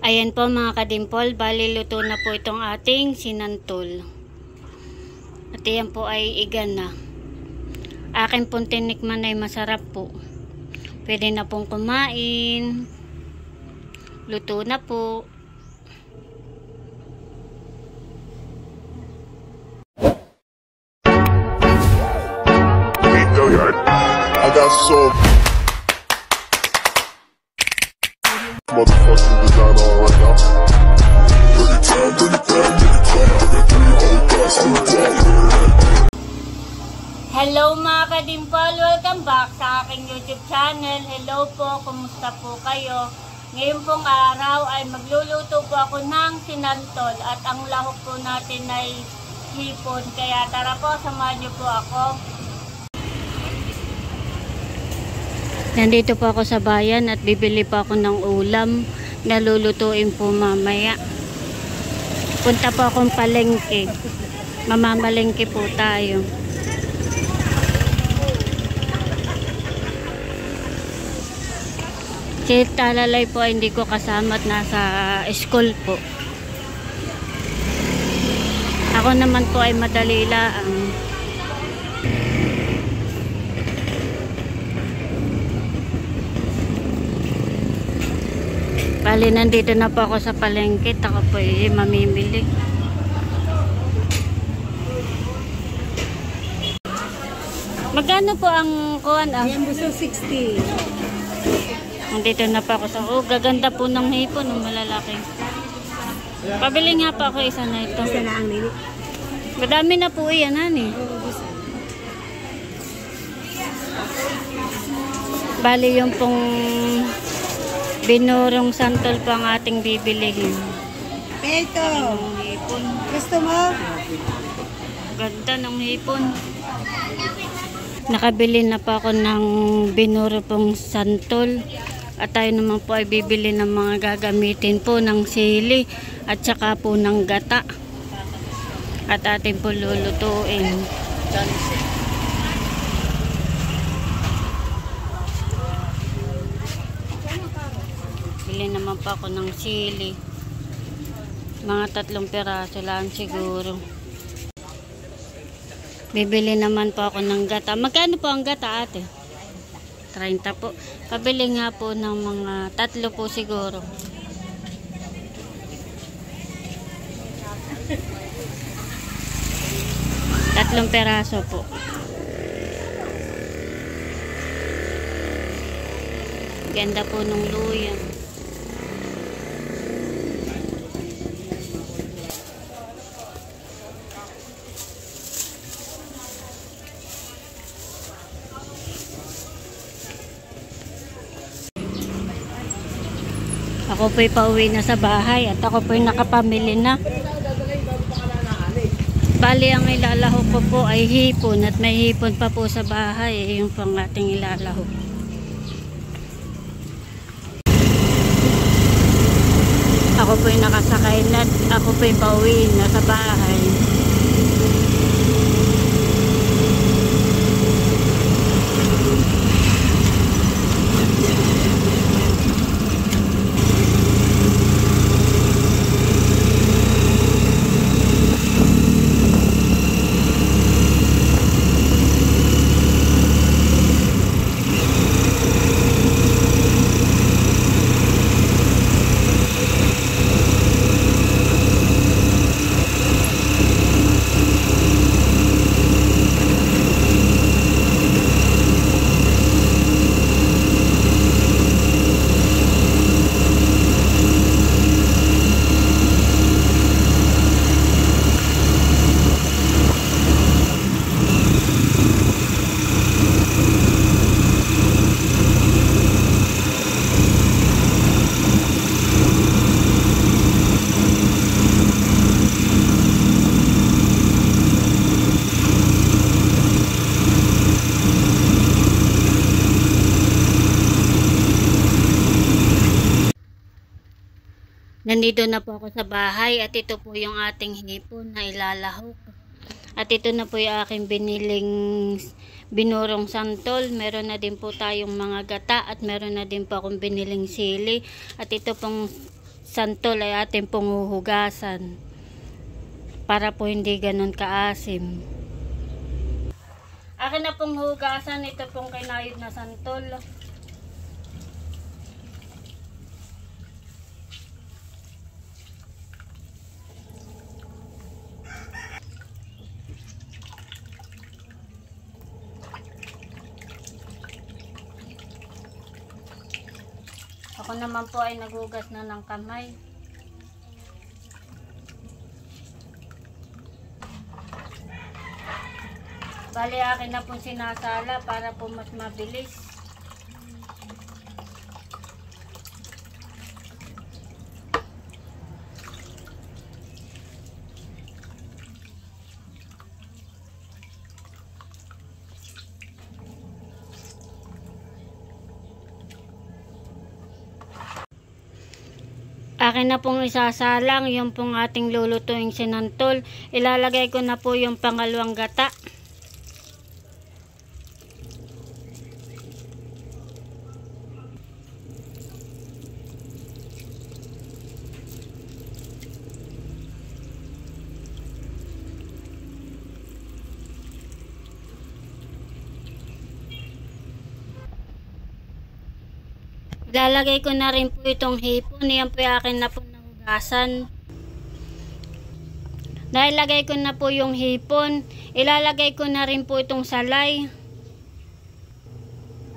Ayan po mga kadimpol, bali luto na po itong ating sinantol. At yan po ay igan na. Akin pong tinikman ay masarap po. Pwede na pong kumain. Luto na po. I got so motherfucking design on right now. Hello mga kadimpol, welcome back sa aking YouTube channel. Hello po, kumusta po kayo? Ngayon pong araw ay magluluto po ako ng sinantol at ang lahok po natin ay hipon. Kaya tara po, samahan niyo po ako. Nandito po ako sa bayan at bibili po ako ng ulam na lulutuin po mamaya. Punta po akong palengke. Mamamalengke po tayo. Si Talalay po ay hindi ko kasama at nasa school po. Ako naman po ay madali lang. Bali, nandito na po ako sa palengke. Ako po ay mamimili. Magkano po ang kuwan? Ayan po, 60. Nandito na po ako sa... Oh, gaganda po ng hipon. Malalaki. Pabili nga po ako isa na ito. Isa na ang nini. Madami na po yan, hani. Bali, yung pong binurong santol pa ang ating bibilihin. Peto, Ang hipon. gusto mo? Ganda ng hipon. Nakabili na pa ako ng binuro pong santol. At tayo naman po ay bibili ng mga gagamitin po ng sili at saka po ng gata. At atin po lulutuin. Bili naman pa ako ng sili. Mga 3 piraso lang siguro. Bibili naman po ako ng gata. Magkano po ang gata, ate? 30 po. Pabili nga po ng mga 3 po siguro. Tatlong peraso po. Ganda po nung luya. Ako po'y pauwi na sa bahay at ako po'y nakapamili na. Bali, ang ilalahok ko po ay hipon at may hipon pa po sa bahay. Yung pang ating ilalahok. Ako po'y nakasakay na at ako po'y pauwi na sa bahay. Nandito na po ako sa bahay at ito po yung ating hipon na ilalahok. At ito na po yung aking biniling binurong santol. Meron na din po tayong mga gata at meron na din po akong biniling sili. At ito pong santol ay ating pong huhugasan para po hindi ganun kaasim. Akin na pong hugasan ito pong kinayod na santol. Ako naman po ay nagugas na ng kamay. Bali akin na po sinasala para po mas mabilis. Akin na pong isasalang yung pong ating lulutuing sinantol. Ilalagay ko na po yung pangalawang gata. Ilalagay ko na rin po itong hipon. Yan po yung akin na po nahugasan. Nailagay ko na po yung hipon. Ilalagay ko na rin po itong salay.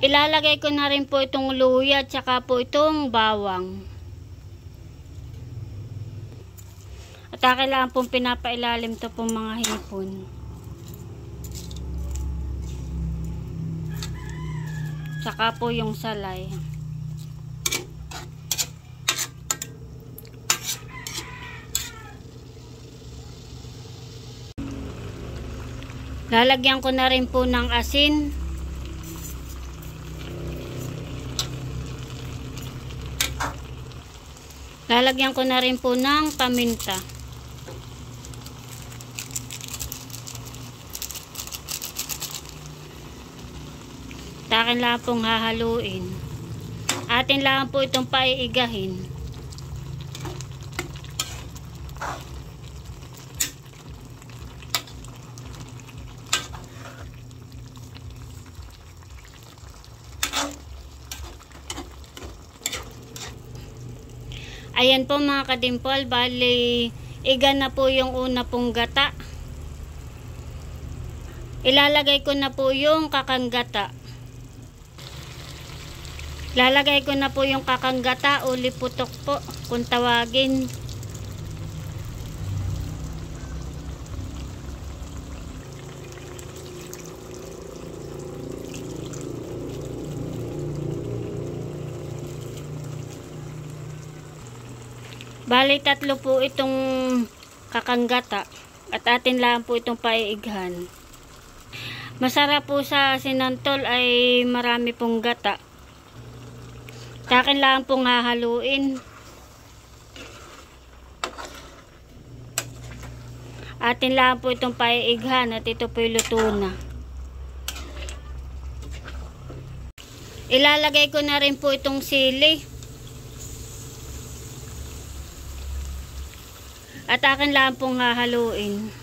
Ilalagay ko na rin po itong luya at saka po itong bawang. At kailangan pong pinapailalim to po mga hipon. Saka po yung salay. Lalagyan ko na rin po ng asin. Lalagyan ko na rin po ng paminta. Atin lang pong hahaluin. Atin lang po itong paiigahin. Ayan po mga kadimpol, bali iga na po yung una pong gata. Ilalagay ko na po yung kakanggata. Lalagay ko na po yung kakanggata o liputok po kung tawagin. Bali tatlo po itong kakanggata at atin lang po itong paiighan. Masarap po sa sinantol ay marami pong gata. Akin lang pong hahaluin. Atin lang po itong paiighan at ito po luto na. Ilalagay ko na rin po itong sili. At akin lang pong hahaluin.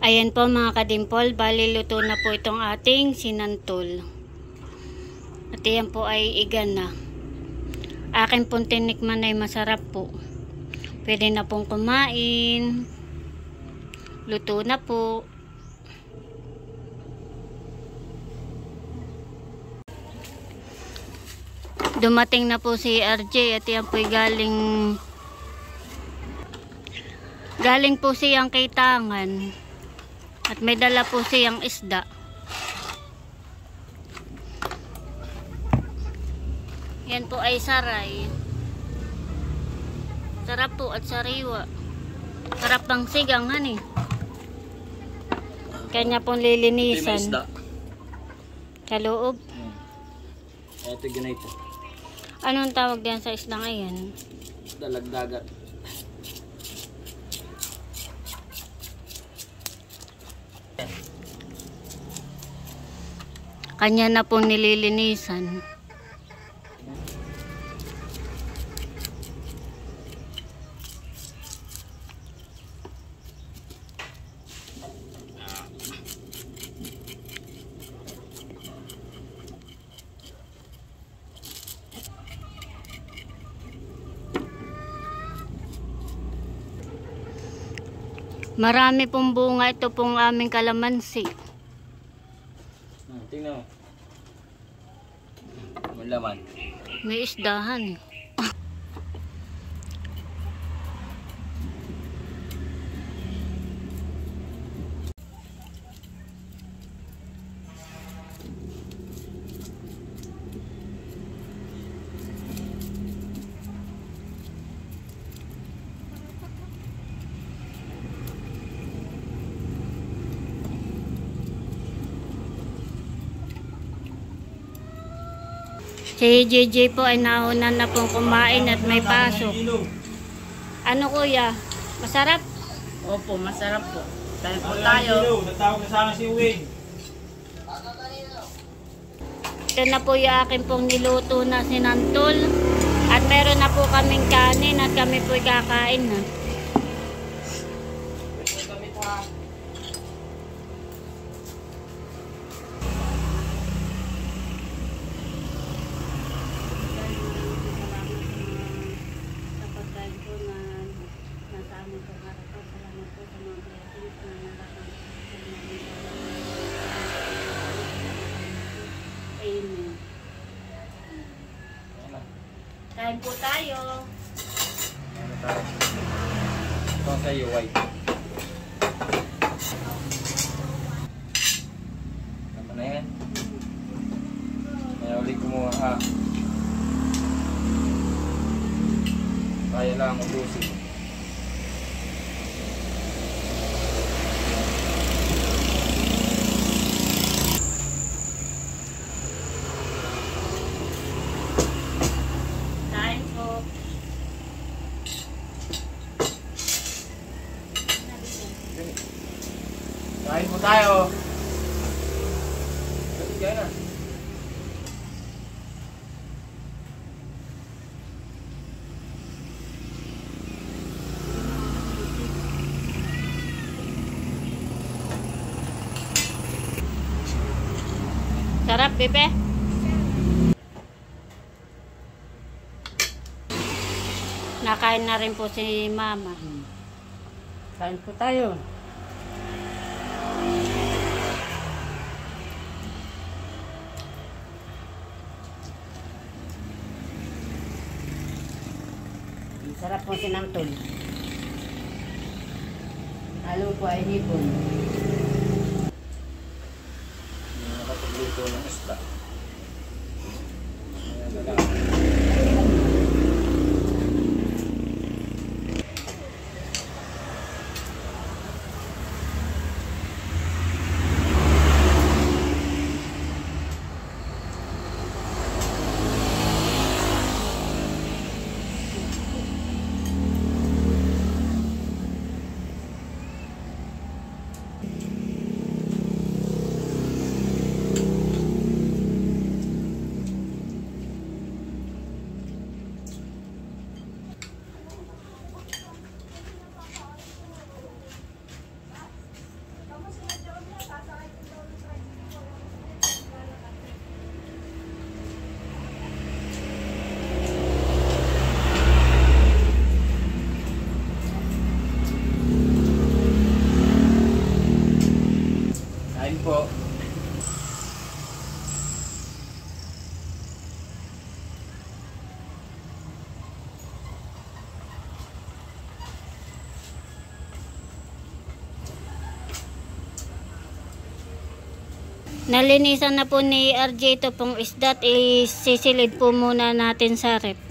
Ayan po mga kadimpol, bali luto na po itong ating sinantol. At yan po ay igan na. Akin pong tinikman ay masarap po. Pwede na pong kumain. Luto na po. Dumating na po si RJ at yan po'y galing po siyang kaitangan. At may dala po siyang isda. Yan po ay saray. Sarap po at sariwa. Sarap ng sigang hani. Kanya pong lilinisan. Sa loob. Ito ganito. Anong tawag diyan sa isdang ayan? Dalagdagat. Kanya na pong nililinisan. Marami pong bunga ito pong aming kalamansi. Tingnan mo. May laman. May isdahan. Si JJ po ay nauna na pong kumain at may pasok. Ano kuya? Masarap? Opo, masarap po. Dahil po tayo. Natawag na sana si Wayne. Ito na po yung akin pong niluto na sinantol. At meron na po kaming kanin at kami po kakain na. Amen. Kain po tayo. Ano tayo? Ito sa iyo, white. Tama na yan. Kaya ulit kumuha ha. Kaya lang ubusin. Kain po. Kain po tayo. Kasi kaya na. Sarap, Pepe. Nakain na rin po si Mama. Kain po tayo. Masarap po sinantol. Halo po ay hipon. Hindi nakapagluto ng isda. Ayan na lang. Kain po. Nalinisan na po ni RJ ito pong isda at isisilid po muna natin sa rep.